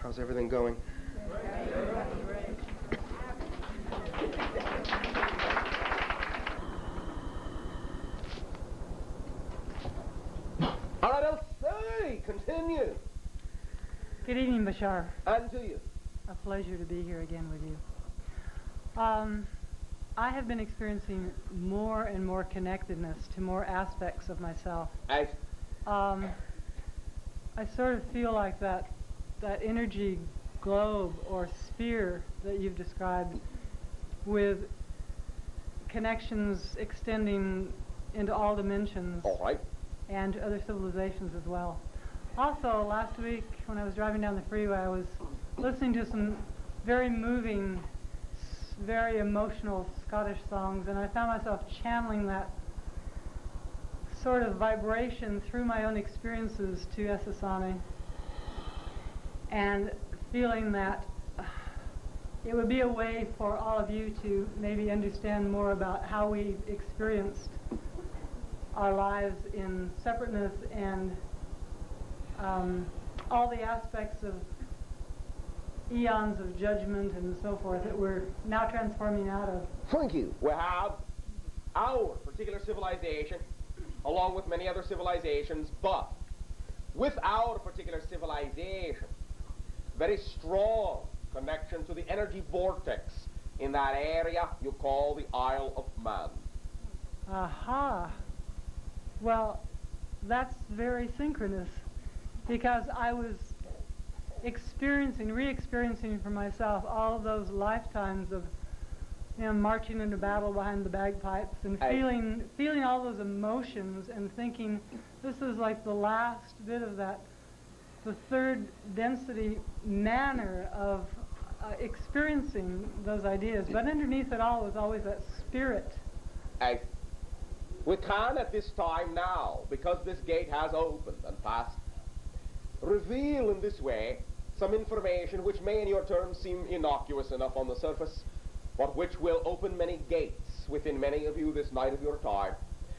How's everything going? All right, I'll say, continue. Good evening, Bashar. And to you. A pleasure to be here again with you. I have been experiencing more and more connectedness to more aspects of myself. Right. I sort of feel like that energy globe or sphere that you've described, with connections extending into all dimensions. All right. And to other civilizations as well. Also, last week when I was driving down the freeway, I was listening to some very moving, very emotional Scottish songs, and I found myself channeling that sort of vibration through my own experiences to Essassani, and feeling that it would be a way for all of you to maybe understand more about how we experienced our lives in separateness and all the aspects of eons of judgment and so forth that we're now transforming out of. Thank you. We have our particular civilization, along with many other civilizations, but with our particular civilization, very strong connection to the energy vortex in that area you call the Isle of Man. Aha. Well, that's very synchronous, because I was re-experiencing for myself all of those lifetimes of, marching into battle behind the bagpipes and feeling all those emotions and thinking this is like the last bit of that, the third density manner of experiencing those ideas. But underneath it all was always that spirit. We can at this time now, because this gate has opened and passed, reveal in this way some information which may in your terms seem innocuous enough on the surface, but which will open many gates within many of you this night of your time,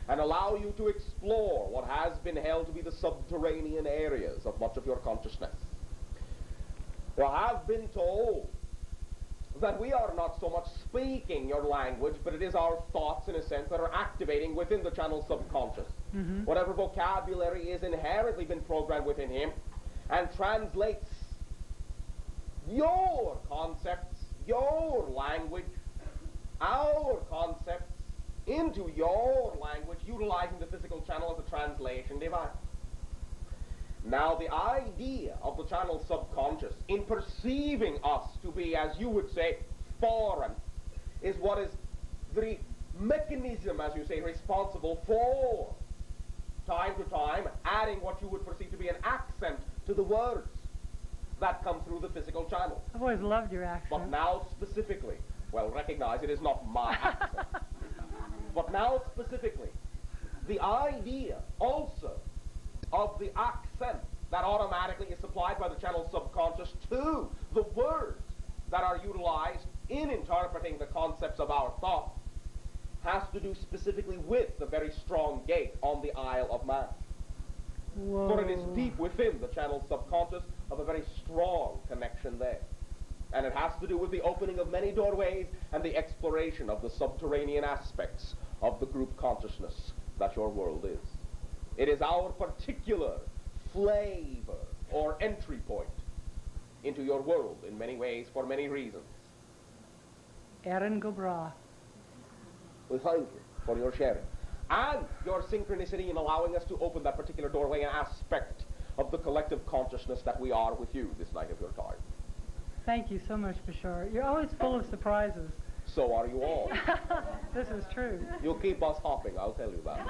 and allow you to explore what has been held to be the subterranean areas of much of your consciousness. You have been told that we are not so much speaking your language, but it is our thoughts, in a sense, that are activating within the channel subconscious. Mm-hmm. Whatever vocabulary is inherently been programmed within him, and translates your concepts, your language, our concepts into your language, utilizing the physical channel as a translation device. Now, the idea of the channel subconscious in perceiving us to be, as you would say, foreign, is what is the mechanism, as you say, responsible for, time to time, adding what you would perceive to be an accent to the words that come through the physical channel. I've always loved your accent. But now specifically, well, recognize it is not my accent, but now specifically, the idea also of the accent that automatically is supplied by the channel subconscious to the words that are utilized in interpreting the concepts of our thought has to do specifically with the very strong gate on the Isle of Man. Whoa. For it is deep within the channel subconscious of a very strong connection there. And it has to do with the opening of many doorways and the exploration of the subterranean aspects of the group consciousness that your world is. It is our particular flavor or entry point into your world in many ways, for many reasons. Erin Gobra. We thank you for your sharing and your synchronicity in allowing us to open that particular doorway and aspect of the collective consciousness that we are with you this night of your time. Thank you so much, Bashar. You're always full of surprises. So are you all. This is true. You'll keep us hopping, I'll tell you that.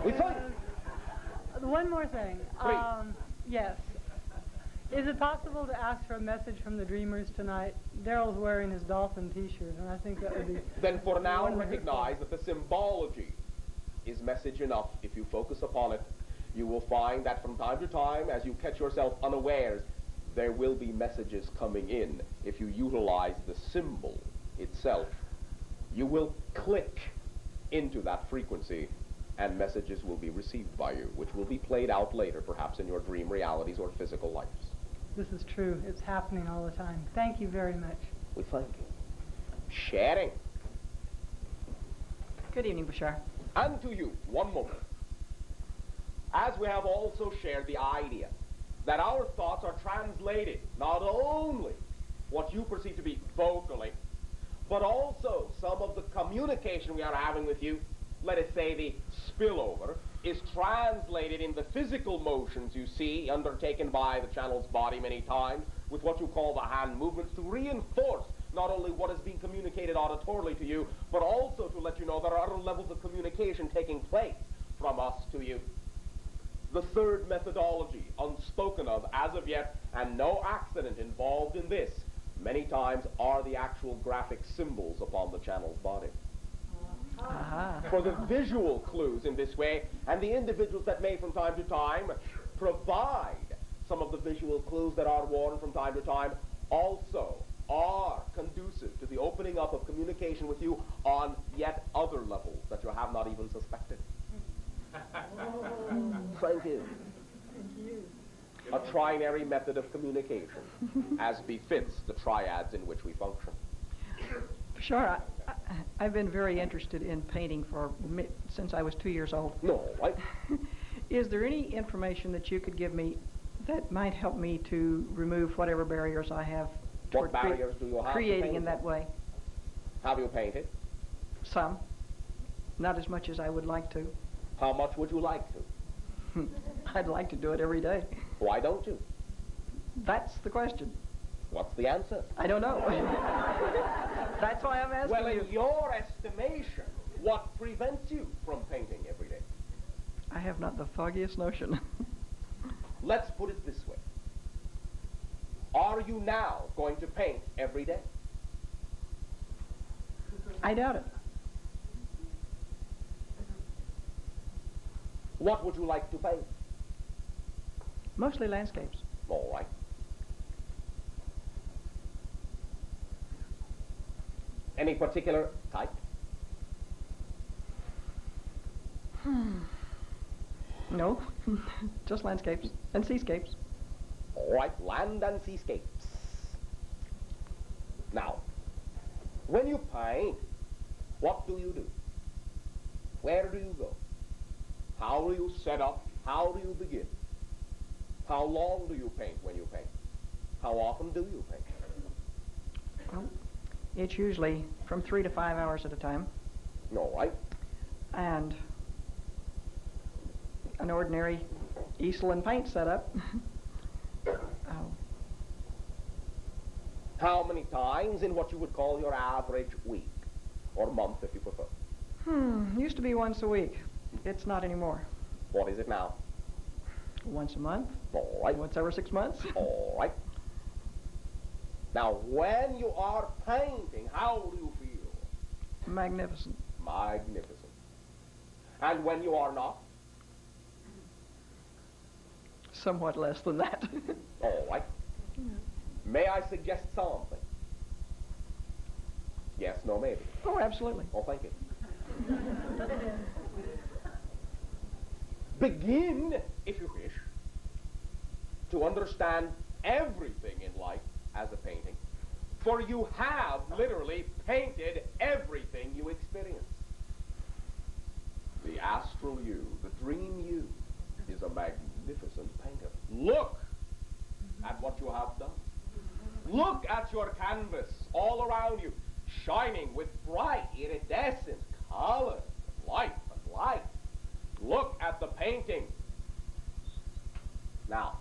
We thank you. One more thing. Please. Yes. Is it possible to ask for a message from the Dreamers tonight? Darryl's wearing his dolphin t-shirt, and I think that would be... Then for now, wonderful. recognize that the symbology is message enough. If you focus upon it, you will find that from time to time, as you catch yourself unawares, there will be messages coming in. If you utilize the symbol itself, you will click into that frequency and messages will be received by you, which will be played out later, perhaps in your dream realities or physical lives. This is true. It's happening all the time. Thank you very much. We thank you. Sharing. Good evening, Bashar. And to you, one moment. As we have also shared the idea that our thoughts are translated, not only what you perceive to be vocally, but also some of the communication we are having with you, let us say the spillover, is translated in the physical motions you see undertaken by the channel's body many times with what you call the hand movements to reinforce not only what is being communicated auditorily to you, but also to let you know there are other levels of communication taking place from us to you. The third methodology, unspoken of as of yet, and no accident involved in this, many times are the actual graphic symbols upon the channel's body. For the visual clues in this way, and the individuals that may from time to time provide some of the visual clues that are worn from time to time also are conducive to the opening up of communication with you on yet other levels that you have not even suspected. Thank you. A trinary method of communication, as befits the triads in which we function. Sure, I've been very interested in painting since I was 2 years old. No, right? Is there any information that you could give me that might help me to remove whatever barriers I have What barriers do you have creating in that way? Have you painted? Some. Not as much as I would like to. How much would you like to? I'd like to do it every day. Why don't you? That's the question. What's the answer? I don't know. That's why I'm asking Well, you. in your estimation, what prevents you from painting every day? I have not the foggiest notion. Let's put it this way. Are you now going to paint every day? I doubt it. What would you like to paint? Mostly landscapes. All right. Any particular type? No, just landscapes and seascapes. All right, land and seascapes. Now, when you paint, what do you do? Where do you go? How do you set up? How do you begin? How long do you paint when you paint? How often do you paint? Well, it's usually from 3 to 5 hours at a time. All right. And an ordinary easel and paint setup. Oh. How many times in what you would call your average week or month, if you prefer? Used to be once a week. It's not anymore. What is it now? Once a month. All right. Once every 6 months. All right. Now, when you are painting, how do you feel? Magnificent. Magnificent. And when you are not? Somewhat less than that. All right. May I suggest something? Yes, no, maybe. Oh, absolutely. Oh, thank you. Begin, if you wish, to understand everything in life as a painting, for you have literally painted everything you experience. The astral you, the dream you, is a magnificent painter. Look at what you have done. Look at your canvas all around you, shining with bright, iridescent colors, light and light. Look at the painting. Now,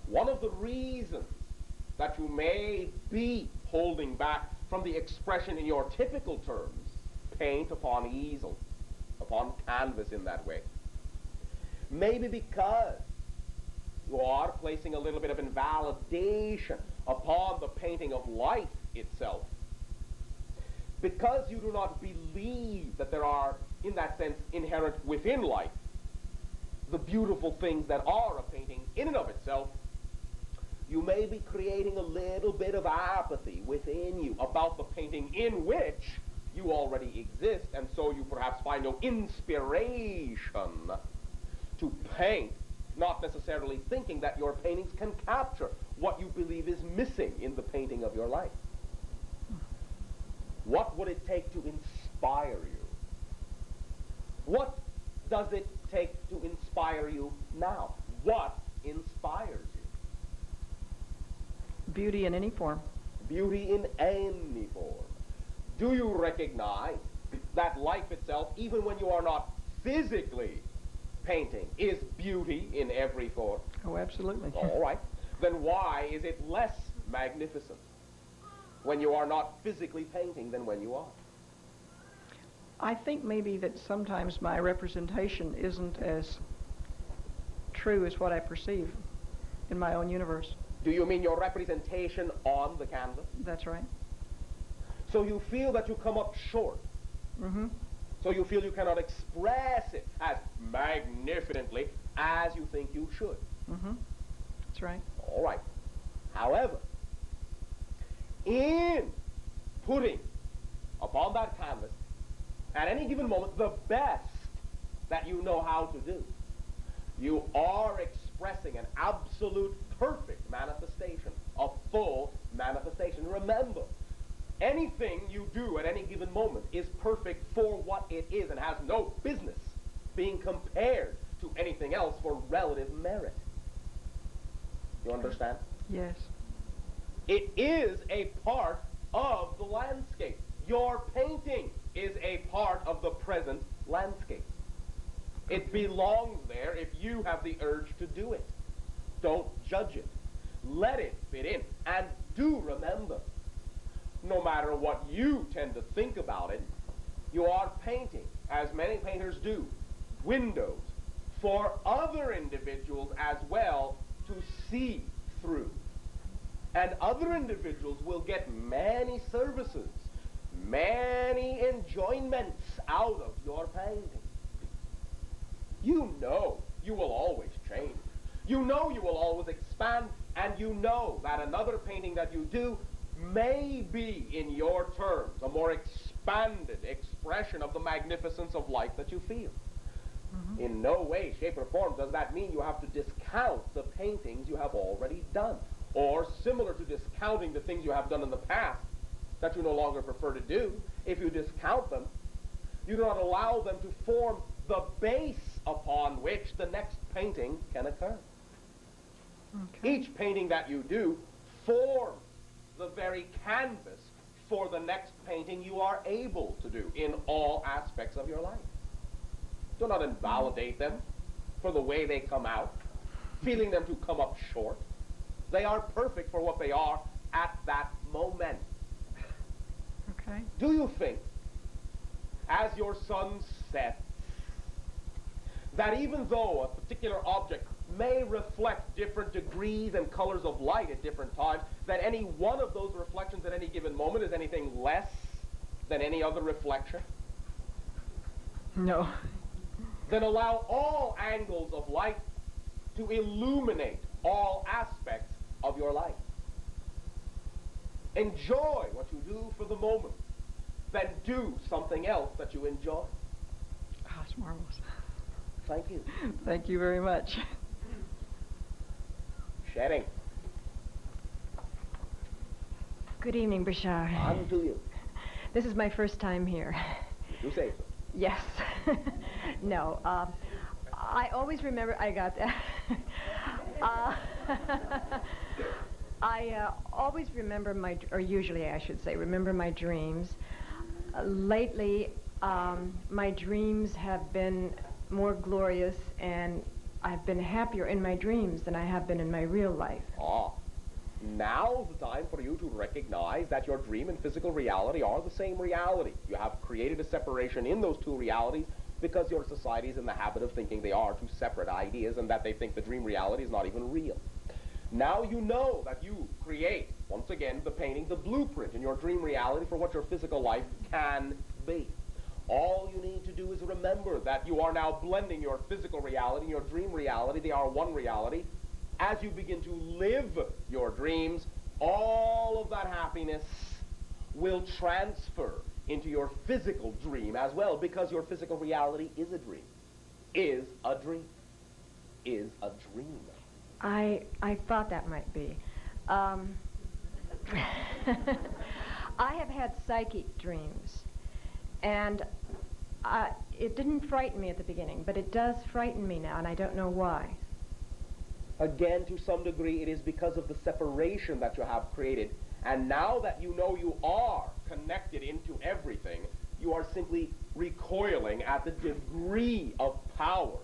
one of the reasons that you may be holding back from the expression in your typical terms, paint upon easel, upon canvas in that way, maybe because you are placing a little bit of invalidation upon the painting of life itself. Because you do not believe that there are, in that sense, inherent within life, the beautiful things that are a painting in and of itself, you may be creating a little bit of apathy within you about the painting in which you already exist, and so you perhaps find no inspiration to paint, not necessarily thinking that your paintings can capture what you believe is missing in the painting of your life. What would it take to inspire you? What does it take to inspire you now? What inspires you? Beauty in any form. Beauty in any form. Do you recognize that life itself, even when you are not physically painting, is beauty in every form? Oh, absolutely. All right. Then why is it less magnificent when you are not physically painting than when you are? I think maybe that sometimes my representation isn't as true as what I perceive in my own universe. Do you mean your representation on the canvas? That's right. So you feel that you come up short. Mm-hmm. So you feel you cannot express it as magnificently as you think you should. Mm-hmm. That's right. All right. However, in putting upon that canvas, at any given moment, the best that you know how to do, you are expressing an absolute perfect manifestation, a full manifestation. Remember, anything you do at any given moment is perfect for what it is and has no business being compared to anything else for relative merit. You understand? Yes. It is a part of the landscape. Your painting is a part of the present landscape. It belongs there if you have the urge to do it. Don't judge it. Let it fit in. And do remember, no matter what you tend to think about it, you are painting, as many painters do, windows for other individuals as well to see through. And other individuals will get many services, many enjoyments out of your painting. You know you will always change. You know you will always expand, and you know that another painting that you do may be, in your terms, a more expanded expression of the magnificence of life that you feel. Mm-hmm. In no way, shape, or form does that mean you have to discount the paintings you have already done, or similar to discounting the things you have done in the past that you no longer prefer to do. If you discount them, you do not allow them to form the base upon which the next painting can occur. Okay. Each painting that you do forms the very canvas for the next painting you are able to do in all aspects of your life. Do not invalidate them for the way they come out, feeling them to come up short. They are perfect for what they are at that moment. Okay. Do you think, as your sun sets, that even though a particular object may reflect different degrees and colors of light at different times, that any one of those reflections at any given moment is anything less than any other reflection? No. Then allow all angles of light to illuminate all aspects of your life. Enjoy what you do for the moment, then do something else that you enjoy. Oh, it's marvelous. Thank you. Thank you very much. Shedding. Good evening, Bashar. On to you. This is my first time here. You say so. Yes. No. I always remember. I got that. I always remember or usually I should say, remember my dreams. Lately, my dreams have been more glorious, and I've been happier in my dreams than I have been in my real life. Now's the time for you to recognize that your dream and physical reality are the same reality. You have created a separation in those two realities because your society is in the habit of thinking they are two separate ideas and that they think the dream reality is not even real. Now you know that you create, once again, the painting, the blueprint in your dream reality for what your physical life can be. All you need to do is remember that you are now blending your physical reality and your dream reality. They are one reality. As you begin to live your dreams, all of that happiness will transfer into your physical dream as well, because your physical reality is a dream. Is a dream. Is a dream. I thought that might be. I have had psychic dreams, and it didn't frighten me at the beginning, but it does frighten me now, and I don't know why. Again, to some degree, it is because of the separation that you have created. And now that you know you are connected into everything, you are simply recoiling at the degree of power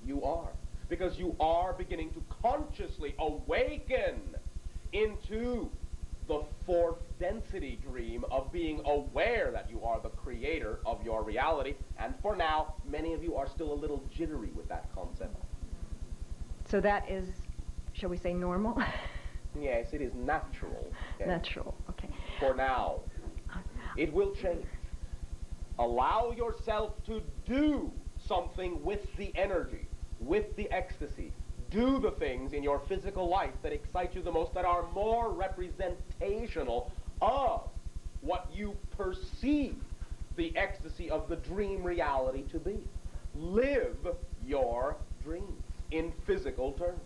you are. Because you are beginning to consciously awaken into the fourth density dream of being aware that you are the creator of your reality. And for now, many of you are still a little jittery with that concept. So that is, shall we say, normal? Yes, it is natural. Okay? Natural, okay. For now. It will change. Allow yourself to do something with the energy, with the ecstasy. Do the things in your physical life that excite you the most, that are more representational of what you perceive the ecstasy of the dream reality to be. Live your dreams in physical terms.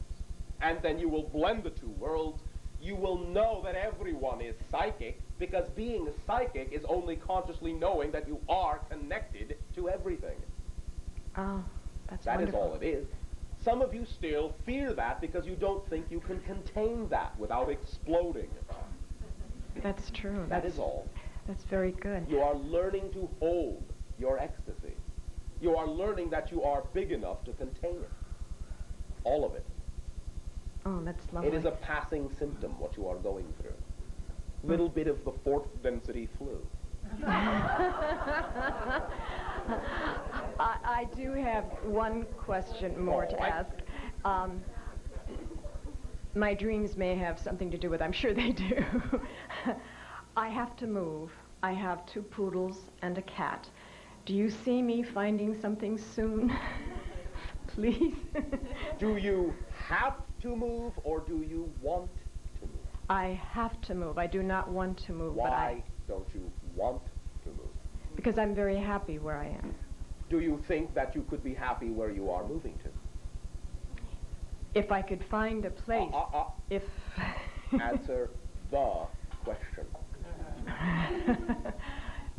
And then you will blend the two worlds. You will know that everyone is psychic, because being psychic is only consciously knowing that you are connected to everything. Oh, that's That is wonderful. all it is. Some of you still fear that because you don't think you can contain that without exploding. That's true. That is all. That's very good. You are learning to hold your ecstasy. You are learning that you are big enough to contain it. All of it. Oh, that's lovely. It is a passing symptom, what you are going through. Little bit of the fourth density flu. I do have one question more to ask. My dreams may have something to do with, I'm sure they do. I have to move. I have 2 poodles and a cat. Do you see me finding something soon? Please? Do you have to move, or do you want to move? I have to move. I do not want to move. Why don't you want to move? Because I'm very happy where I am. Do you think that you could be happy where you are moving to? If I could find a place, if... Answer the question.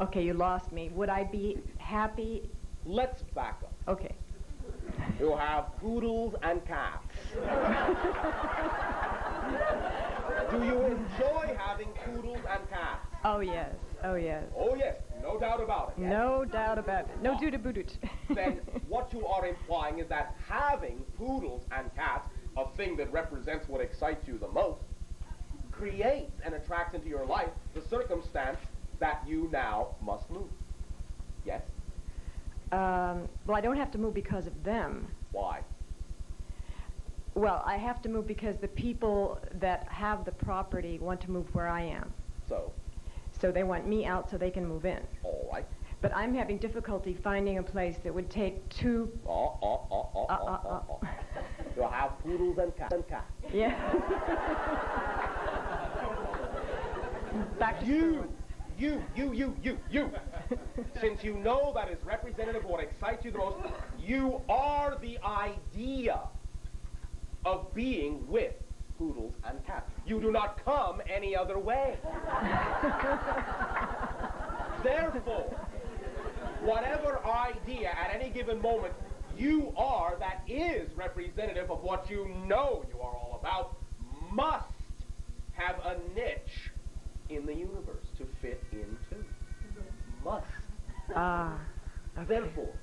Okay, you lost me. Would I be happy? Let's back up. Okay. You have poodles and cats. Do you enjoy having poodles and cats? Oh, yes. Oh, yes. Oh, yes. No doubt about it. Yes? No doubt about it. No doodle-boodle. Then what you are implying is that having poodles and cats, a thing that represents what excites you the most, creates and attracts into your life the circumstance that you now must move. Yes? Well, I don't have to move because of them. Why? Well, I have to move because the people that have the property want to move where I am. So? So they want me out so they can move in. All right. But I'm having difficulty finding a place that would take 2... You have poodles and cats. Yeah. Back to school. You. Since you know that is representative of what excites you the most, you are the idea of being with poodles and cats. You do not come any other way. Therefore, whatever idea at any given moment you are that is representative of what you know you are all about must have a niche in the universe to fit into. Must. Okay. Therefore,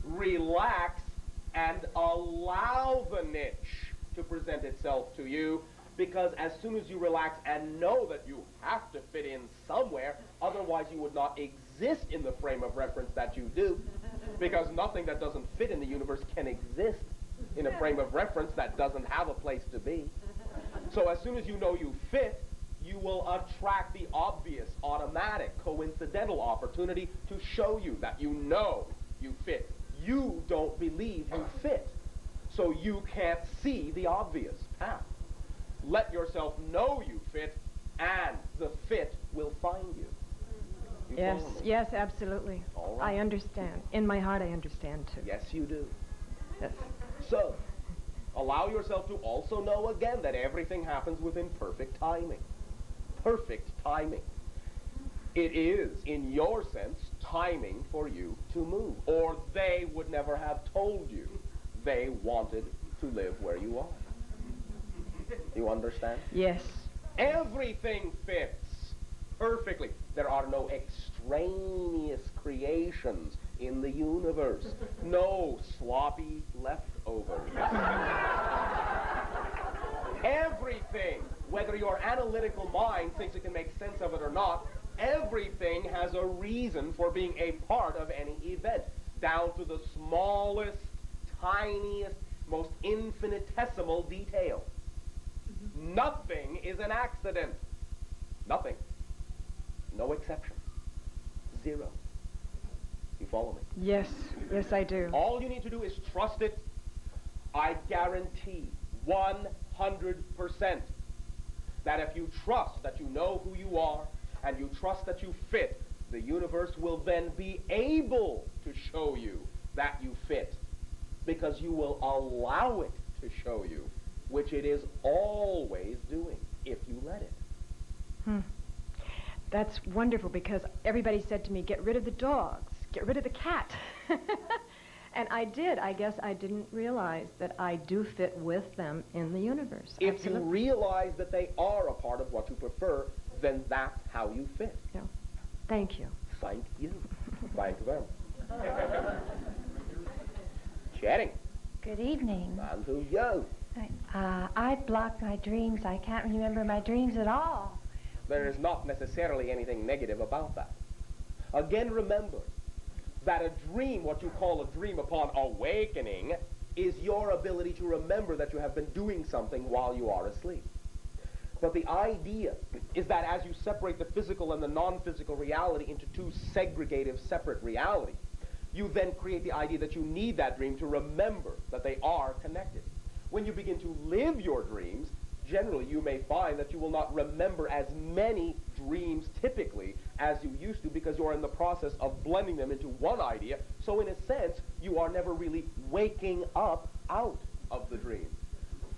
relax and allow the niche to present itself to you, because as soon as you relax and know that you have to fit in somewhere, otherwise you would not exist in the frame of reference that you do, because nothing that doesn't fit in the universe can exist in a frame of reference that doesn't have a place to be. So as soon as you know you fit, you will attract the obvious, automatic, coincidental opportunity to show you that you know you fit. You don't believe you fit, so you can't see the obvious path. Let yourself know you fit, and the fit will find you. You Yes, follow me? yes, absolutely. All right. I understand. In my heart, I understand too. Yes, you do. Yes. So, allow yourself to also know again that everything happens within perfect timing. Perfect timing. It is, in your sense, timing for you to move. Or they would never have told you they wanted to live where you are. You understand? Yes. Everything fits perfectly. There are no extraneous creations in the universe. No sloppy leftovers. Everything, whether your analytical mind thinks it can make sense of it or not, everything has a reason for being a part of any event, down to the smallest, tiniest, most infinitesimal detail. Nothing is an accident. Nothing. No exception. Zero. You follow me? Yes. Yes, I do. All you need to do is trust it. I guarantee 100% that if you trust that you know who you are and you trust that you fit, the universe will then be able to show you that you fit, because you will allow it to show you, which it is always doing if you let it. That's wonderful, because everybody said to me, get rid of the dogs, get rid of the cat. And I did. I guess I didn't realize that I do fit with them in the universe. If Absolutely. you realize that they are a part of what you prefer, then that's how you fit. Yeah. Thank you. Thank you. Thank them. Chatting. Good evening. And who you? I block my dreams. I can't remember my dreams at all. There is not necessarily anything negative about that. Again, remember that a dream, what you call a dream upon awakening, is your ability to remember that you have been doing something while you are asleep. But the idea is that as you separate the physical and the non-physical reality into two segregative, separate realities, you then create the idea that you need that dream to remember that they are connected. When you begin to live your dreams, generally you may find that you will not remember as many dreams typically as you used to, because you're in the process of blending them into one idea. So in a sense, you are never really waking up out of the dream.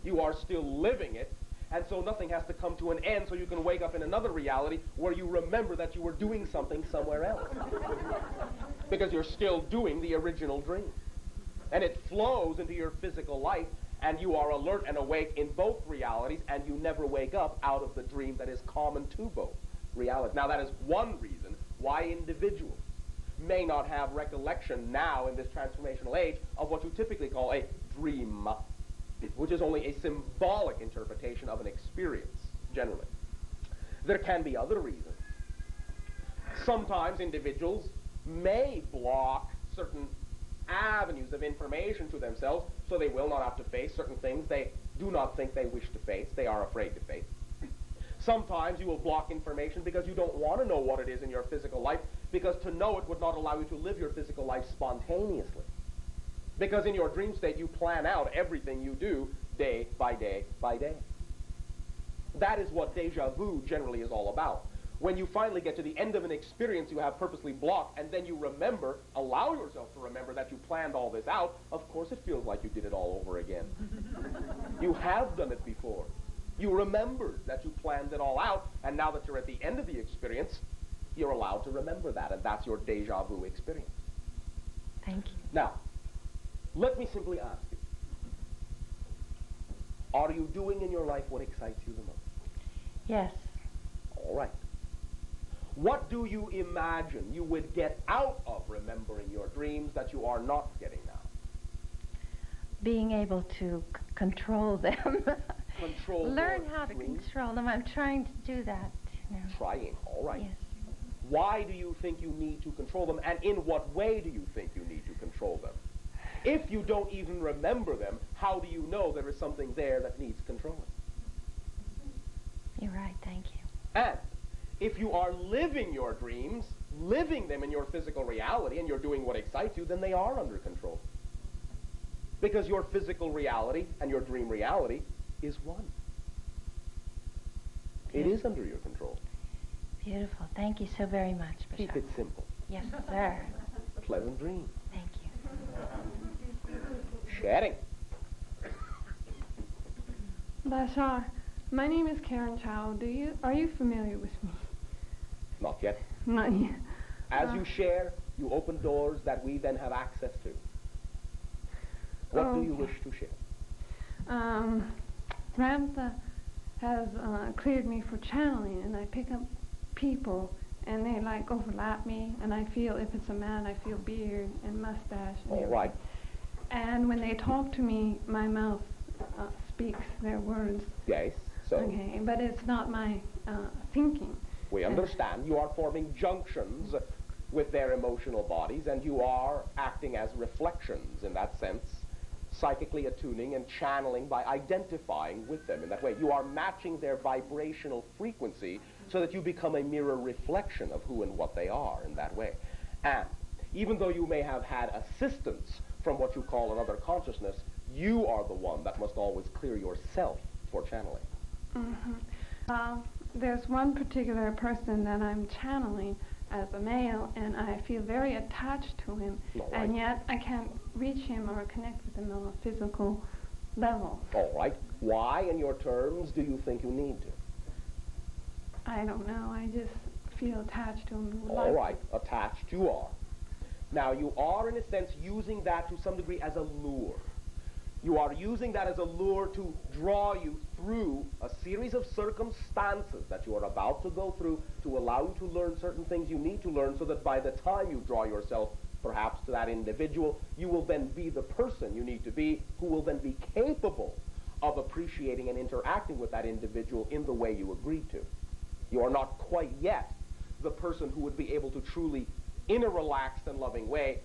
You are still living it, and so nothing has to come to an end so you can wake up in another reality where you remember that you were doing something somewhere else. Because you're still doing the original dream. And it flows into your physical life, and you are alert and awake in both realities, and you never wake up out of the dream that is common to both realities. Now, that is one reason why individuals may not have recollection now in this transformational age of what you typically call a dream, which is only a symbolic interpretation of an experience, generally. There can be other reasons. Sometimes individuals may block certain avenues of information to themselves, so they will not have to face certain things they do not think they wish to face, they are afraid to face. Sometimes you will block information because you don't want to know what it is in your physical life, because to know it would not allow you to live your physical life spontaneously. Because in your dream state, you plan out everything you do day by day by day. That is what deja vu generally is all about. When you finally get to the end of an experience you have purposely blocked, and then you remember, allow yourself to remember that you planned all this out, of course it feels like you did it all over again. You have done it before. You remembered that you planned it all out, and now that you're at the end of the experience, you're allowed to remember that, and that's your deja vu experience. Thank you. Now, let me simply ask you, are you doing in your life what excites you the most? Yes. All right. What do you imagine you would get out of remembering your dreams that you are not getting now? Being able to control them. Control Learn your how to dreams? control them. I'm trying to do that now. Trying, all right. Yes. Why do you think you need to control them, and in what way do you think you need to control them? If you don't even remember them, how do you know there is something there that needs controlling? You're right. Thank you. And if you are living your dreams, living them in your physical reality, and you're doing what excites you, then they are under control. Because your physical reality and your dream reality is one. It is under your control. Beautiful. Thank you so very much, Bashar. Keep it simple. Yes, sir. Pleasant dreams. Thank you. Sharing. Bashar, my name is Karen Chow. Are you familiar with me? Not yet. Not yet. As you share, you open doors that we then have access to. What do you wish to share? Ramtha has cleared me for channeling, and I pick up people, and they like overlap me, and I feel, if it's a man, I feel beard and mustache. And All right. And when they talk to me, my mouth speaks their words. Yes, so Okay, but it's not my thinking. we understand you are forming junctions with their emotional bodies, and you are acting as reflections in that sense, psychically attuning and channeling by identifying with them in that way. You are matching their vibrational frequency so that you become a mirror reflection of who and what they are in that way. And even though you may have had assistance from what you call another consciousness, you are the one that must always clear yourself for channeling. There's one particular person that I'm channeling as a male, and I feel very attached to him, and yet I can't reach him or connect with him on a physical level. All right. Why, in your terms, do you think you need to? I don't know. I just feel attached to him. All right. Attached you are. Now, you are, in a sense, using that to some degree as a lure. You are using that as a lure to draw you through a series of circumstances that you are about to go through to allow you to learn certain things you need to learn, so that by the time you draw yourself perhaps to that individual, you will then be the person you need to be, who will then be capable of appreciating and interacting with that individual in the way you agreed to. You are not quite yet the person who would be able to truly, in a relaxed and loving way,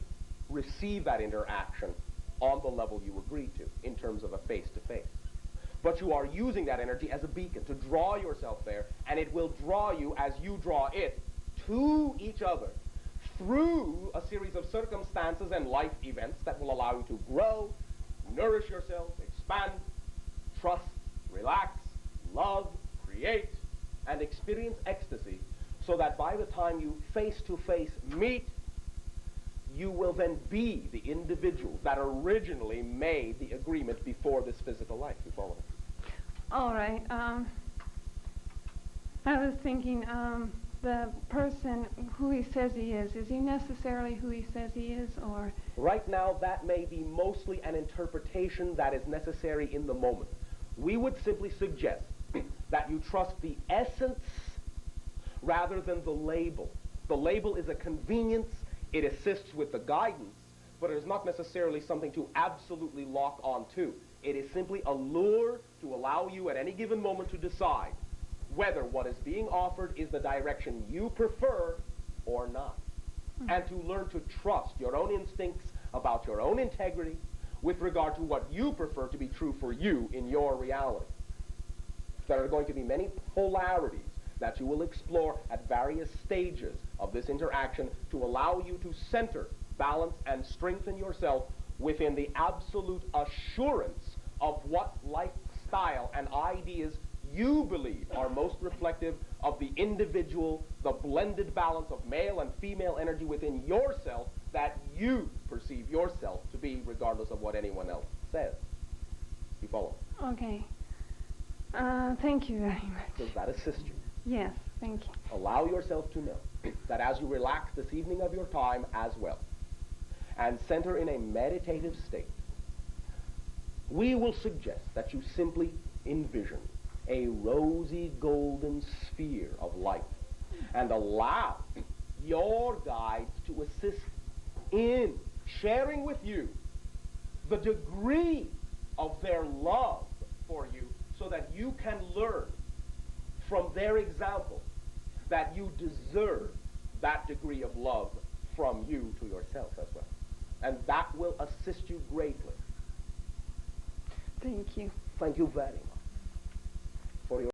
receive that interaction on the level you agreed to, in terms of a face-to-face. But you are using that energy as a beacon to draw yourself there, and it will draw you as you draw it to each other through a series of circumstances and life events that will allow you to grow, nourish yourself, expand, trust, relax, love, create, and experience ecstasy, so that by the time you face-to-face meet, you will then be the individual that originally made the agreement before this physical life. You follow me? All right. I was thinking, the person who he says he is he necessarily who he says he is, or? Right now, that may be mostly an interpretation that is necessary in the moment. We would simply suggest that you trust the essence rather than the label. The label is a convenience. It assists with the guidance, but it is not necessarily something to absolutely lock onto. It is simply a lure to allow you at any given moment to decide whether what is being offered is the direction you prefer or not. And to learn to trust your own instincts about your own integrity with regard to what you prefer to be true for you in your reality. There are going to be many polarities that you will explore at various stages of this interaction to allow you to center, balance, and strengthen yourself within the absolute assurance of what lifestyle and ideas you believe are most reflective of the individual, the blended balance of male and female energy within yourself that you perceive yourself to be, regardless of what anyone else says. You follow? Okay. Thank you very much. Does that assist you? Yes, thank you. Allow yourself to know that as you relax this evening of your time as well, and center in a meditative state, we will suggest that you simply envision a rosy golden sphere of light and allow your guides to assist in sharing with you the degree of their love for you, so that you can learn from their example that you deserve that degree of love from you to yourself as well. And that will assist you greatly. Thank you. Thank you very much.